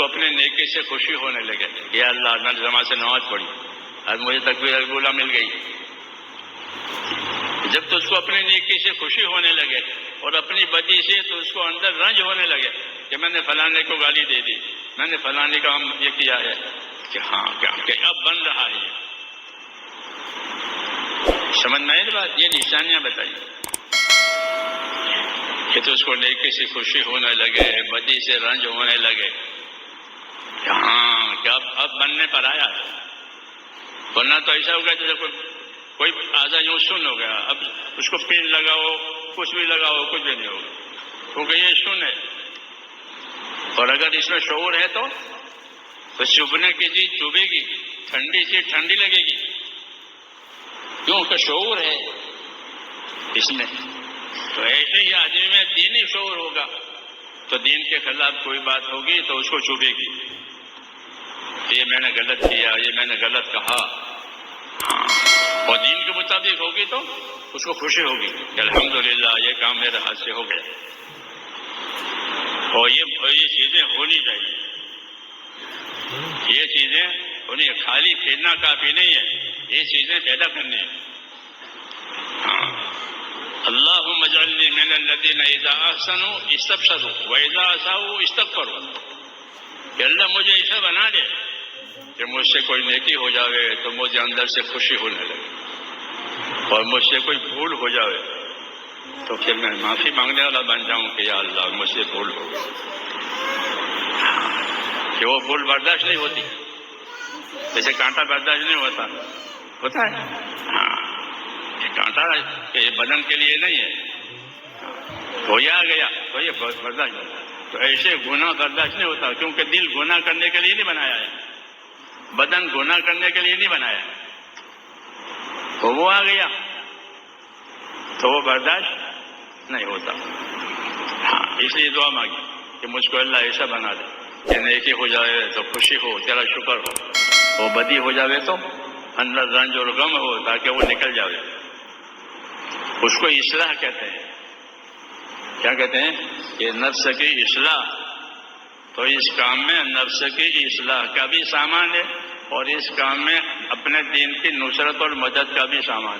کو اپنے نیکی سے خوشی ہونے لگے، یا اللہ میں نے جماعت سے نماز پڑھی، آج مجھے تکبیر الاولیٰ مل گئی۔ جب تو اس کو اپنی نیکی سے خوشی ہونے لگے اور اپنی بدی سے تو اس کو اندر رنج ہونے لگے کہ میں نے فلانے کو گالی دے دی، میں نے فلانے کا یہ کیا ہے، کہ ہاں کہ اب بن رہا ہے۔ سمجھ میں آئی بات؟ یہ نشانیاں بتائی کہ تو اس کو نیکی سے خوشی ہونے لگے، بدی سے رنج ہونے لگے کہ ہاں کہ اب بننے پر آیا ہے۔ ورنہ تو ایسا ہوگا جیسے کوئی آدھا یوں سن ہو گیا، اب اس کو پین لگاؤ، کچھ بھی لگاؤ، کچھ بھی نہیں ہوگا، کیونکہ یہ سن ہے۔ اور اگر اس میں شعور ہے تو چبھنے کی چیز چبھے گی، ٹھنڈی چیز ٹھنڈی لگے گی، کیوں کہ شعور ہے اس میں۔ تو ایسے ہی آدمی میں دینی شعور ہوگا تو دین کے خلاف کوئی بات ہوگی تو اس کو چبھے گی، یہ میں نے غلط کیا، یہ میں نے غلط کہا، اور دین کے مطابق ہوگی تو اس کو خوشی ہوگی کہ الحمدللہ یہ کام میرے ہاتھ سے ہو گیا۔ اور یہ چیزیں ہونی چاہیے، یہ چیزیں ہونی، خالی کھیلنا کافی نہیں ہے، یہ چیزیں پیدا کرنی ہیں۔ اللہم اجعلنی من الذین اذا احسنوا استبشروا واذا اساءوا استغفروا، کہ اللہ مجھے ایسا بنا دے کہ مجھ سے کوئی نیکی ہو جاوے تو مجھے اندر سے خوشی ہونے لگے، اور مجھ سے کوئی بھول ہو جاوے تو پھر میں معافی مانگنے والا بن جاؤں کہ یا اللہ مجھ سے بھول ہو، کہ وہ بھول برداشت نہیں ہوتی، جیسے کانٹا برداشت نہیں ہوتا ہے، ہاں یہ کانٹا یہ بدن کے لیے نہیں ہے، دھویا گیا تو یہ برداشت ہوتا ہے۔ تو ایسے گناہ برداشت نہیں ہوتا، کیونکہ دل گناہ کرنے کے لیے نہیں بنایا ہے، بدن گناہ کرنے کے لیے نہیں بنایا ہے، تو وہ آ گیا تو وہ برداشت نہیں ہوتا۔ ہاں اس لیے دعا مانگی کہ مجھ کو اللہ ایسا بنا دے کہ نیکی ہو جائے تو خوشی ہو، تیرا شکر ہو، وہ بدی ہو جائے تو اندر رنج اور غم ہو تاکہ وہ نکل جائے۔ اس کو اصلاح کہتے ہیں۔ کیا کہتے ہیں؟ کہ نفس کی اصلاح، تو اس کام میں نفس کی اصلاح کا بھی سامان ہے اور اس کام میں اپنے دین کی نصرت اور مدد کا بھی سامان ہے۔